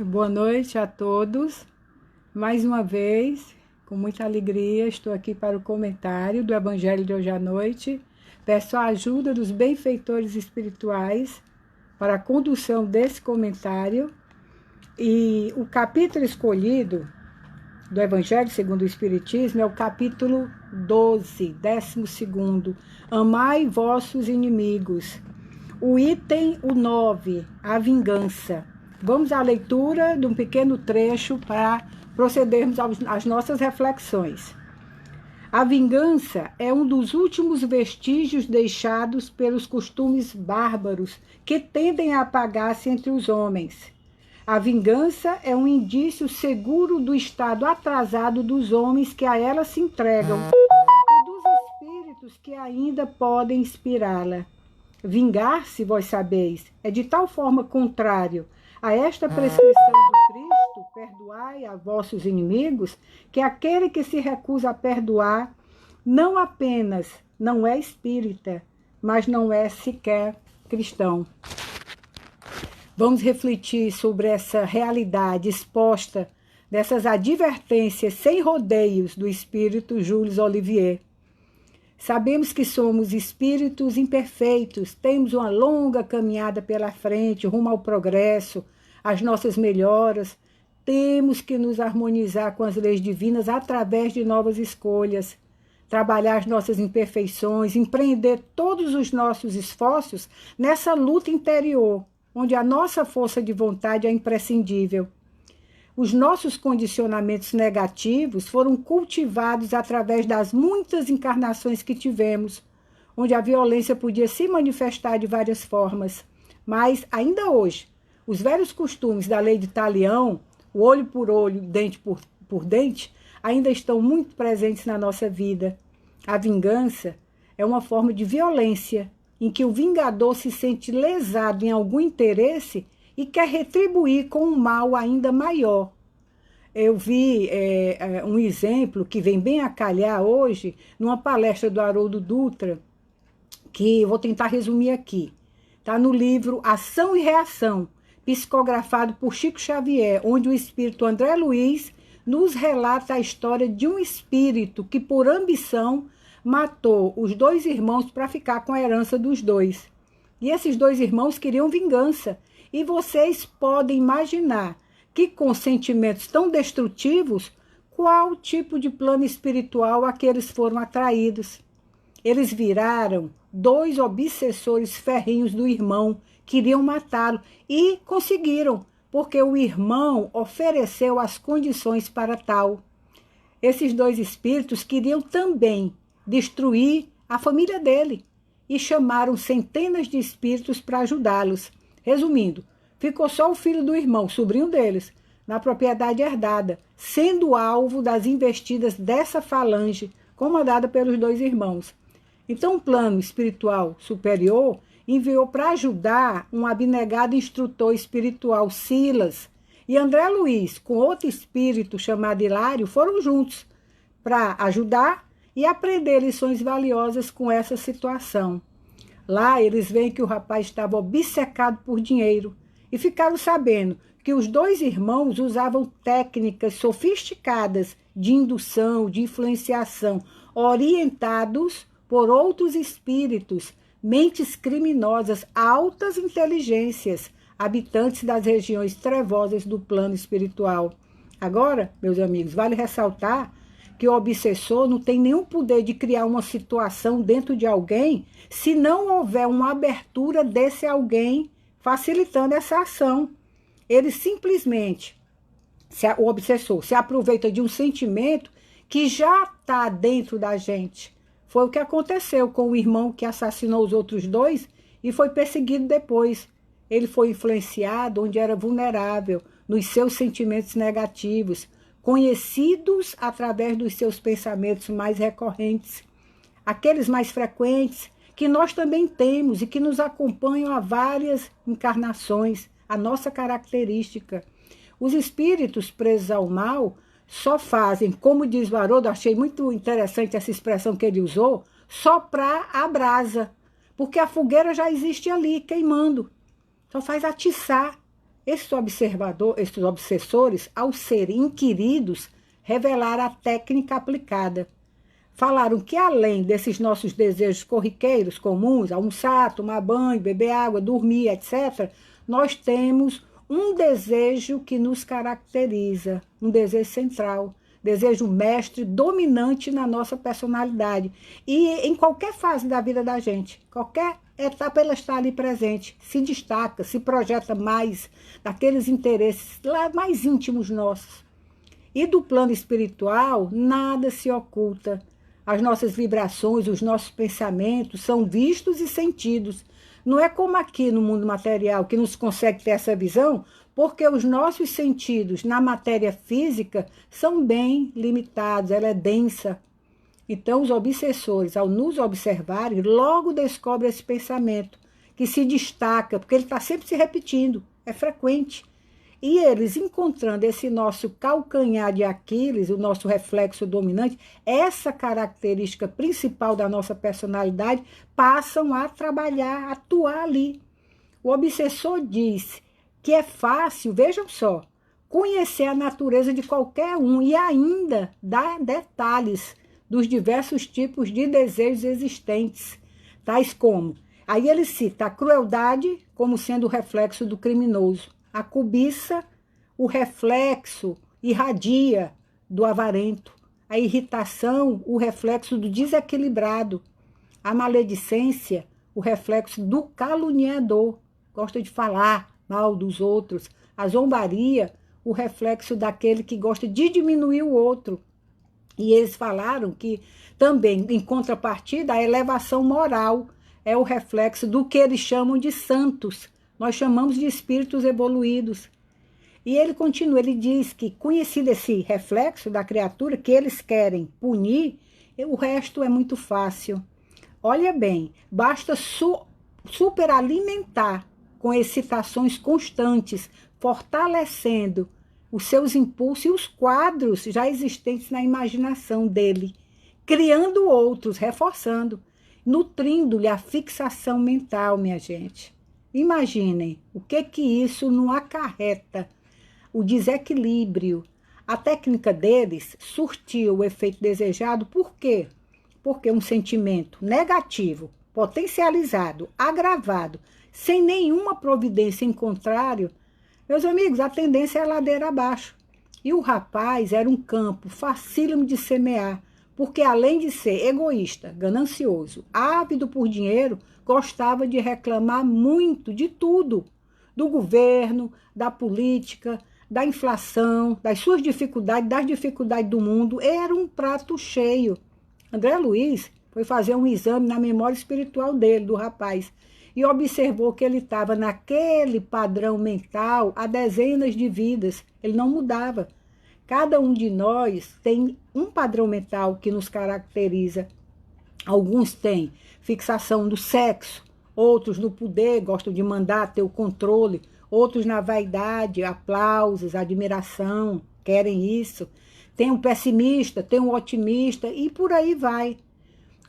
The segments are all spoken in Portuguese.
Boa noite a todos. Mais uma vez, com muita alegria, estou aqui para o comentário do Evangelho de hoje à noite. Peço a ajuda dos benfeitores espirituais para a condução desse comentário. E o capítulo escolhido do Evangelho segundo o Espiritismo é o capítulo 12, 12º. Amai vossos inimigos. O item, o 9, a vingança. Vamos à leitura de um pequeno trecho para procedermos às nossas reflexões. A vingança é um dos últimos vestígios deixados pelos costumes bárbaros que tendem a apagar-se entre os homens. A vingança é um indício seguro do estado atrasado dos homens que a ela se entregam e dos espíritos que ainda podem inspirá-la. Vingar-se, vós sabeis, é de tal forma contrário a esta prescrição do Cristo, perdoai a vossos inimigos, que aquele que se recusa a perdoar não apenas não é espírita, mas não é sequer cristão. Vamos refletir sobre essa realidade exposta dessas advertências sem rodeios do espírito Jules Olivier. Sabemos que somos espíritos imperfeitos, temos uma longa caminhada pela frente, rumo ao progresso, às nossas melhoras. Temos que nos harmonizar com as leis divinas através de novas escolhas, trabalhar as nossas imperfeições, empreender todos os nossos esforços nessa luta interior, onde a nossa força de vontade é imprescindível. Os nossos condicionamentos negativos foram cultivados através das muitas encarnações que tivemos, onde a violência podia se manifestar de várias formas. Mas, ainda hoje, os velhos costumes da lei de Talião, o olho por olho, dente por dente, ainda estão muito presentes na nossa vida. A vingança é uma forma de violência, em que o vingador se sente lesado em algum interesse e quer retribuir com um mal ainda maior. Eu vi um exemplo que vem bem a calhar hoje, numa palestra do Haroldo Dutra, que eu vou tentar resumir aqui. Está no livro Ação e Reação, psicografado por Chico Xavier, onde o espírito André Luiz nos relata a história de um espírito que, por ambição, matou os dois irmãos para ficar com a herança dos dois. E esses dois irmãos queriam vingança. E vocês podem imaginar que, com sentimentos tão destrutivos, qual tipo de plano espiritual aqueles foram atraídos. Eles viraram dois obsessores ferrenhos do irmão, queriam matá-lo e conseguiram, porque o irmão ofereceu as condições para tal. Esses dois espíritos queriam também destruir a família dele e chamaram centenas de espíritos para ajudá-los. Resumindo, ficou só o filho do irmão, sobrinho deles, na propriedade herdada, sendo alvo das investidas dessa falange, comandada pelos dois irmãos. Então, o plano espiritual superior enviou para ajudar um abnegado instrutor espiritual, Silas, e André Luiz, com outro espírito chamado Hilário, foram juntos para ajudar e aprender lições valiosas com essa situação. Lá eles veem que o rapaz estava obcecado por dinheiro e ficaram sabendo que os dois irmãos usavam técnicas sofisticadas de indução, de influenciação, orientados por outros espíritos, mentes criminosas, altas inteligências, habitantes das regiões trevosas do plano espiritual. Agora, meus amigos, vale ressaltar que o obsessor não tem nenhum poder de criar uma situação dentro de alguém se não houver uma abertura desse alguém facilitando essa ação. Ele simplesmente, o obsessor, se aproveita de um sentimento que já está dentro da gente. Foi o que aconteceu com o irmão que assassinou os outros dois e foi perseguido depois. Ele foi influenciado onde era vulnerável, nos seus sentimentos negativos, conhecidos através dos seus pensamentos mais recorrentes, aqueles mais frequentes que nós também temos e que nos acompanham há várias encarnações, a nossa característica. Os espíritos presos ao mal só fazem, como diz o Haroldo, achei muito interessante essa expressão que ele usou, soprar a brasa, porque a fogueira já existe ali, queimando. Só faz atiçar. Esses obsessores, ao serem inquiridos, revelaram a técnica aplicada. Falaram que além desses nossos desejos corriqueiros comuns, almoçar, tomar banho, beber água, dormir, etc., nós temos um desejo que nos caracteriza, um desejo central, desejo mestre, dominante na nossa personalidade. E em qualquer fase da vida da gente, qualquer etapa, ela está ali presente, se destaca, se projeta mais daqueles interesses lá mais íntimos nossos. E do plano espiritual, nada se oculta. As nossas vibrações, os nossos pensamentos são vistos e sentidos. Não é como aqui no mundo material, que nos consegue ter essa visão, porque os nossos sentidos na matéria física são bem limitados, ela é densa. Então, os obsessores, ao nos observarem, logo descobrem esse pensamento, que se destaca, porque ele está sempre se repetindo, é frequente. E eles, encontrando esse nosso calcanhar de Aquiles, o nosso reflexo dominante, essa característica principal da nossa personalidade, passam a trabalhar, a atuar ali. O obsessor diz que é fácil, vejam só, conhecer a natureza de qualquer um e ainda dar detalhes dos diversos tipos de desejos existentes, tais como, aí ele cita a crueldade como sendo o reflexo do criminoso, a cobiça, o reflexo irradia do avarento, a irritação, o reflexo do desequilibrado, a maledicência, o reflexo do caluniador, gosta de falar mal dos outros, a zombaria, o reflexo daquele que gosta de diminuir o outro. E eles falaram que também, em contrapartida, a elevação moral é o reflexo do que eles chamam de santos. Nós chamamos de espíritos evoluídos. E ele continua, ele diz que, conhecido esse reflexo da criatura que eles querem punir, o resto é muito fácil. Olha bem, basta superalimentar com excitações constantes, fortalecendo os seus impulsos e os quadros já existentes na imaginação dele, criando outros, reforçando, nutrindo-lhe a fixação mental, minha gente. Imaginem o que isso não acarreta, o desequilíbrio. A técnica deles surtiu o efeito desejado, por quê? Porque um sentimento negativo, potencializado, agravado, sem nenhuma providência em contrário, meus amigos, a tendência é a ladeira abaixo. E o rapaz era um campo facílimo de semear, porque além de ser egoísta, ganancioso, ávido por dinheiro, gostava de reclamar muito de tudo, do governo, da política, da inflação, das suas dificuldades, das dificuldades do mundo. Era um prato cheio. André Luiz foi fazer um exame na memória espiritual dele, do rapaz, e observou que ele estava naquele padrão mental há dezenas de vidas. Ele não mudava. Cada um de nós tem um padrão mental que nos caracteriza. Alguns têm fixação no sexo, outros no poder, gostam de mandar, ter o controle, outros na vaidade, aplausos, admiração, querem isso. Tem um pessimista, tem um otimista e por aí vai.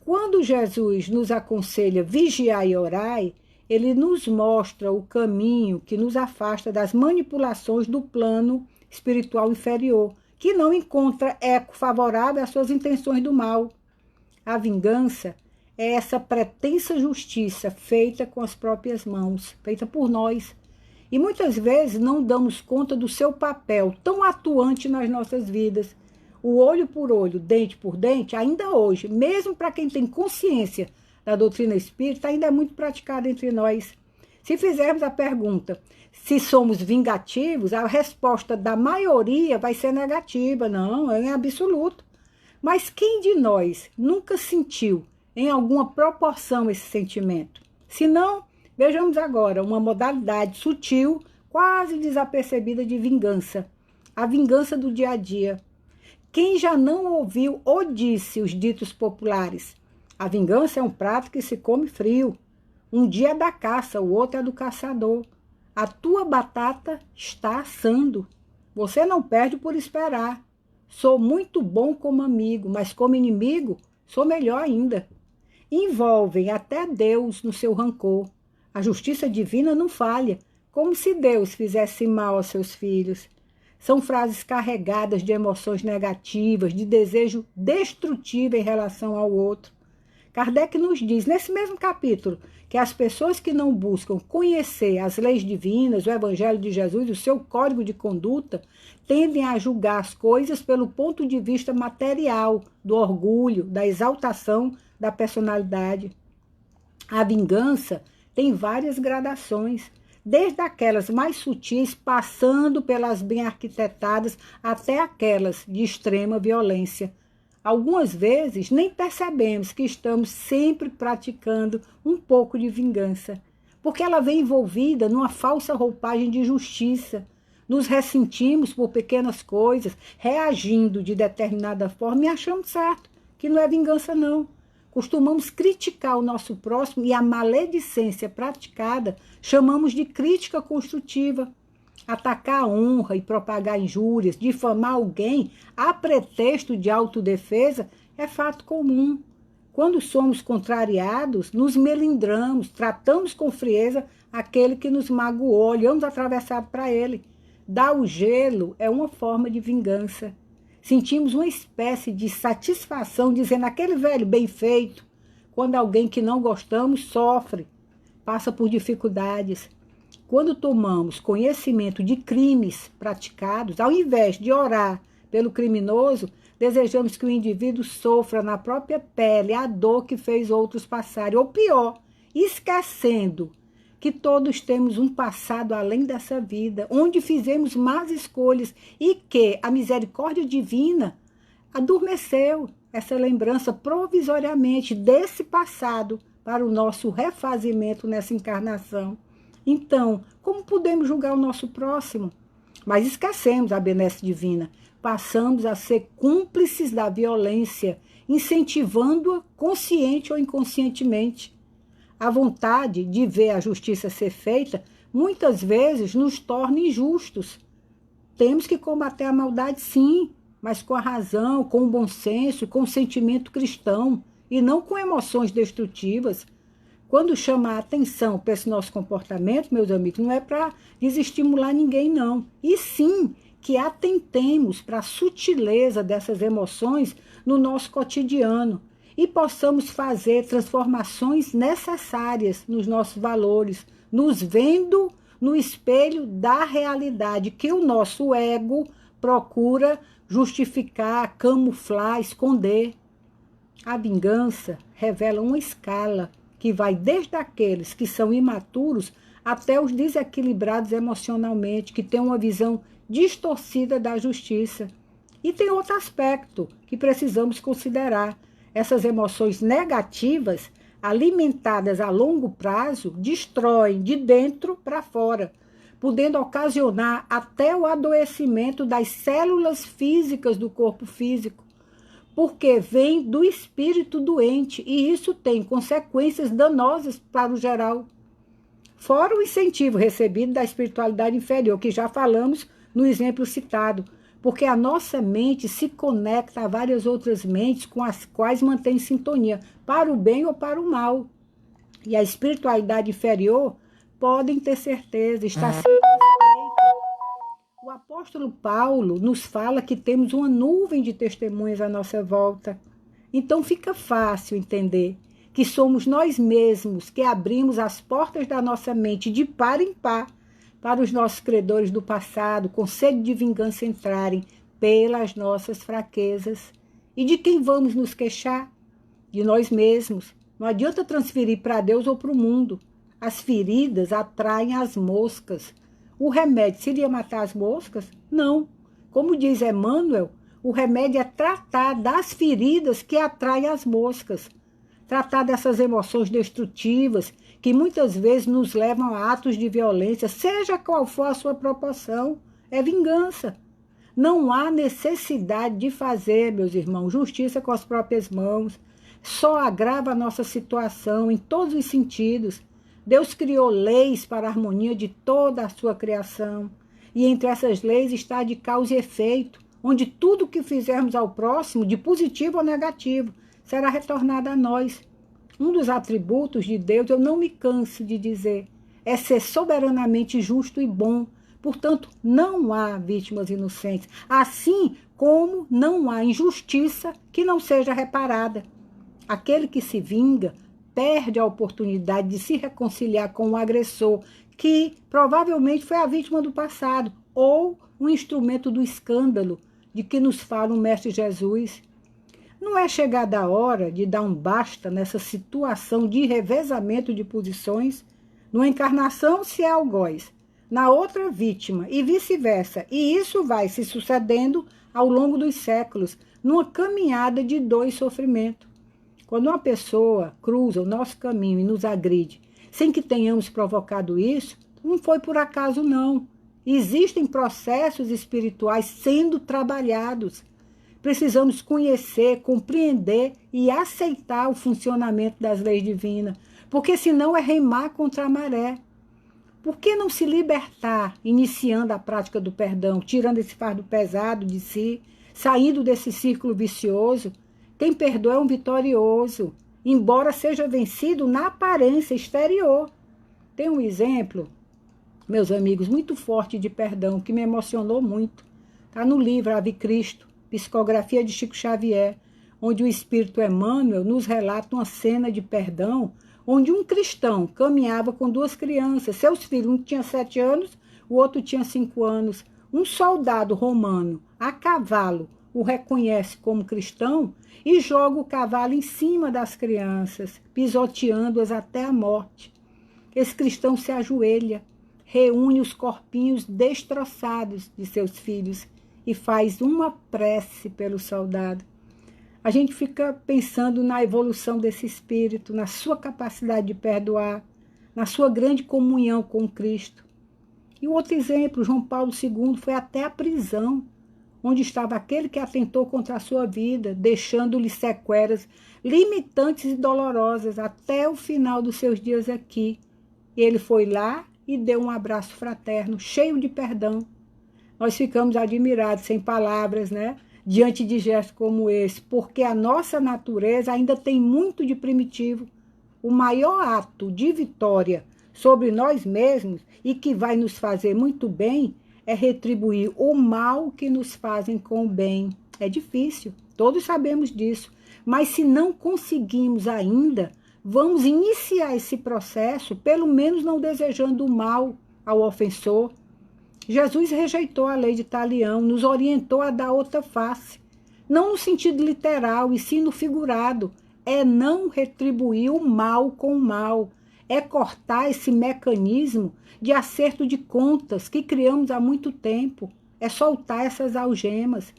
Quando Jesus nos aconselha vigiar e orar, ele nos mostra o caminho que nos afasta das manipulações do plano espiritual inferior, que não encontra eco favorável às suas intenções do mal. A vingança é essa pretensa justiça feita com as próprias mãos, feita por nós. E muitas vezes não damos conta do seu papel tão atuante nas nossas vidas. O olho por olho, dente por dente, ainda hoje, mesmo para quem tem consciência da doutrina espírita, ainda é muito praticado entre nós. Se fizermos a pergunta se somos vingativos, a resposta da maioria vai ser negativa, não, é em absoluto. Mas quem de nós nunca sentiu em alguma proporção esse sentimento? Se não, vejamos agora uma modalidade sutil, quase desapercebida de vingança. A vingança do dia a dia. Quem já não ouviu ou disse os ditos populares? A vingança é um prato que se come frio. Um dia é da caça, o outro é do caçador. A tua batata está assando. Você não perde por esperar. Sou muito bom como amigo, mas como inimigo, sou melhor ainda. Envolvem até Deus no seu rancor. A justiça divina não falha. como se Deus fizesse mal aos seus filhos. São frases carregadas de emoções negativas, de desejo destrutivo em relação ao outro. Kardec nos diz, nesse mesmo capítulo, que as pessoas que não buscam conhecer as leis divinas, o Evangelho de Jesus, o seu código de conduta, tendem a julgar as coisas pelo ponto de vista material, do orgulho, da exaltação da personalidade. A vingança tem várias gradações, desde aquelas mais sutis, passando pelas bem arquitetadas, até aquelas de extrema violência. Algumas vezes nem percebemos que estamos sempre praticando um pouco de vingança, porque ela vem envolvida numa falsa roupagem de justiça. Nos ressentimos por pequenas coisas, reagindo de determinada forma e achamos certo que não é vingança não. Costumamos criticar o nosso próximo e a maledicência praticada chamamos de crítica construtiva. Atacar a honra e propagar injúrias, difamar alguém a pretexto de autodefesa é fato comum. Quando somos contrariados, nos melindramos, tratamos com frieza aquele que nos magoou, olhamos atravessado para ele. Dar o gelo é uma forma de vingança. Sentimos uma espécie de satisfação dizendo aquele velho bem feito, quando alguém que não gostamos sofre, passa por dificuldades. Quando tomamos conhecimento de crimes praticados, ao invés de orar pelo criminoso, desejamos que o indivíduo sofra na própria pele a dor que fez outros passarem. Ou pior, esquecendo que todos temos um passado além dessa vida, onde fizemos más escolhas e que a misericórdia divina adormeceu essa lembrança provisoriamente desse passado para o nosso refazimento nessa encarnação. Então, como podemos julgar o nosso próximo? Mas esquecemos a benesse divina. Passamos a ser cúmplices da violência, incentivando-a consciente ou inconscientemente. A vontade de ver a justiça ser feita, muitas vezes nos torna injustos. Temos que combater a maldade, sim, mas com a razão, com o bom senso, com o sentimento cristão, e não com emoções destrutivas. Quando chama a atenção para esse nosso comportamento, meus amigos, não é para desestimular ninguém, não. E sim que atentemos para a sutileza dessas emoções no nosso cotidiano e possamos fazer transformações necessárias nos nossos valores, nos vendo no espelho da realidade que o nosso ego procura justificar, camuflar, esconder. A vingança revela uma escala que vai desde aqueles que são imaturos até os desequilibrados emocionalmente, que têm uma visão distorcida da justiça. E tem outro aspecto que precisamos considerar. Essas emoções negativas, alimentadas a longo prazo, destroem de dentro para fora, podendo ocasionar até o adoecimento das células físicas do corpo físico, porque vem do espírito doente e isso tem consequências danosas para o geral. Fora o incentivo recebido da espiritualidade inferior, que já falamos no exemplo citado, porque a nossa mente se conecta a várias outras mentes com as quais mantém sintonia, para o bem ou para o mal. E a espiritualidade inferior, podem ter certeza, está sendo respeito. O apóstolo Paulo nos fala que temos uma nuvem de testemunhas à nossa volta. Então fica fácil entender que somos nós mesmos que abrimos as portas da nossa mente de par em par para os nossos credores do passado, com sede de vingança entrarem pelas nossas fraquezas. E de quem vamos nos queixar? De nós mesmos. Não adianta transferir para Deus ou para o mundo. As feridas atraem as moscas. O remédio seria matar as moscas? Não. Como diz Emmanuel, o remédio é tratar das feridas que atraem as moscas. Tratar dessas emoções destrutivas que muitas vezes nos levam a atos de violência, seja qual for a sua proporção, é vingança. Não há necessidade de fazer, meus irmãos, justiça com as próprias mãos. Só agrava a nossa situação em todos os sentidos. Deus criou leis para a harmonia de toda a sua criação. E entre essas leis está a de causa e efeito, onde tudo que fizermos ao próximo, de positivo ou negativo, será retornado a nós. Um dos atributos de Deus, eu não me canso de dizer, é ser soberanamente justo e bom. Portanto, não há vítimas inocentes, assim como não há injustiça que não seja reparada. Aquele que se vinga perde a oportunidade de se reconciliar com o agressor, que provavelmente foi a vítima do passado, ou um instrumento do escândalo de que nos fala o Mestre Jesus. Não é chegada a hora de dar um basta nessa situação de revezamento de posições? Numa encarnação se é algoz, na outra vítima, e vice-versa. E isso vai se sucedendo ao longo dos séculos, numa caminhada de dor e sofrimento. Quando uma pessoa cruza o nosso caminho e nos agride, sem que tenhamos provocado isso, não foi por acaso, não. Existem processos espirituais sendo trabalhados. Precisamos conhecer, compreender e aceitar o funcionamento das leis divinas, porque senão é remar contra a maré. Por que não se libertar, iniciando a prática do perdão, tirando esse fardo pesado de si, saindo desse círculo vicioso? Quem perdoa é um vitorioso, embora seja vencido na aparência exterior. Tem um exemplo, meus amigos, muito forte de perdão, que me emocionou muito. Está no livro Ave Cristo, Psicografia de Chico Xavier, onde o Espírito Emmanuel nos relata uma cena de perdão, onde um cristão caminhava com duas crianças, seus filhos, um tinha 7 anos, o outro tinha 5 anos. Um soldado romano, a cavalo, o reconhece como cristão e joga o cavalo em cima das crianças, pisoteando-as até a morte. Esse cristão se ajoelha, reúne os corpinhos destroçados de seus filhos e faz uma prece pelo soldado. A gente fica pensando na evolução desse espírito, na sua capacidade de perdoar, na sua grande comunhão com Cristo. E o outro exemplo, João Paulo II foi até a prisão, onde estava aquele que atentou contra a sua vida, deixando-lhe sequelas limitantes e dolorosas até o final dos seus dias aqui. E ele foi lá e deu um abraço fraterno, cheio de perdão. Nós ficamos admirados, sem palavras, né? Diante de gestos como esse, porque a nossa natureza ainda tem muito de primitivo. O maior ato de vitória sobre nós mesmos e que vai nos fazer muito bem é retribuir o mal que nos fazem com o bem. É difícil, todos sabemos disso, mas se não conseguimos ainda, vamos iniciar esse processo, pelo menos não desejando o mal ao ofensor. Jesus rejeitou a lei de Talião, nos orientou a dar outra face, não no sentido literal, e sim no figurado. É não retribuir o mal com o mal, é cortar esse mecanismo de acerto de contas que criamos há muito tempo, é soltar essas algemas.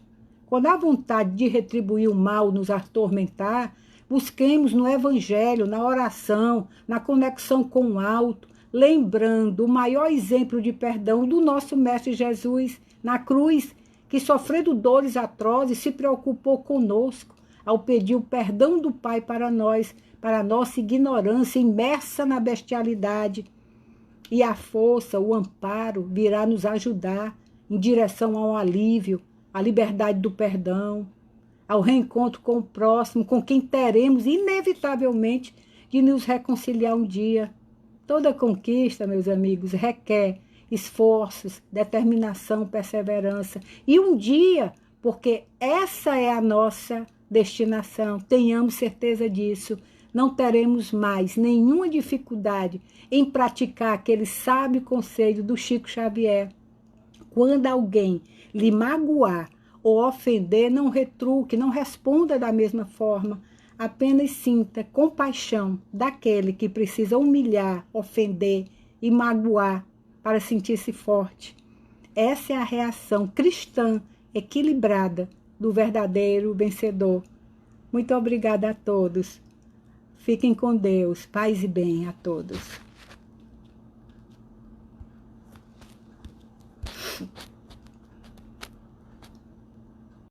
Quando a vontade de retribuir o mal nos atormentar, busquemos no Evangelho, na oração, na conexão com o alto, lembrando o maior exemplo de perdão do nosso Mestre Jesus na cruz, que sofrendo dores atrozes se preocupou conosco ao pedir o perdão do Pai para nós, para a nossa ignorância imersa na bestialidade. E a força, o amparo virá nos ajudar em direção ao alívio, à liberdade do perdão, ao reencontro com o próximo, com quem teremos inevitavelmente de nos reconciliar um dia. Toda conquista, meus amigos, requer esforços, determinação, perseverança. E um dia, porque essa é a nossa destinação, tenhamos certeza disso, não teremos mais nenhuma dificuldade em praticar aquele sábio conselho do Chico Xavier. Quando alguém lhe magoar ou ofender, não retruque, não responda da mesma forma. Apenas sinta compaixão daquele que precisa humilhar, ofender e magoar para sentir-se forte. Essa é a reação cristã equilibrada do verdadeiro vencedor. Muito obrigada a todos. Fiquem com Deus. Paz e bem a todos.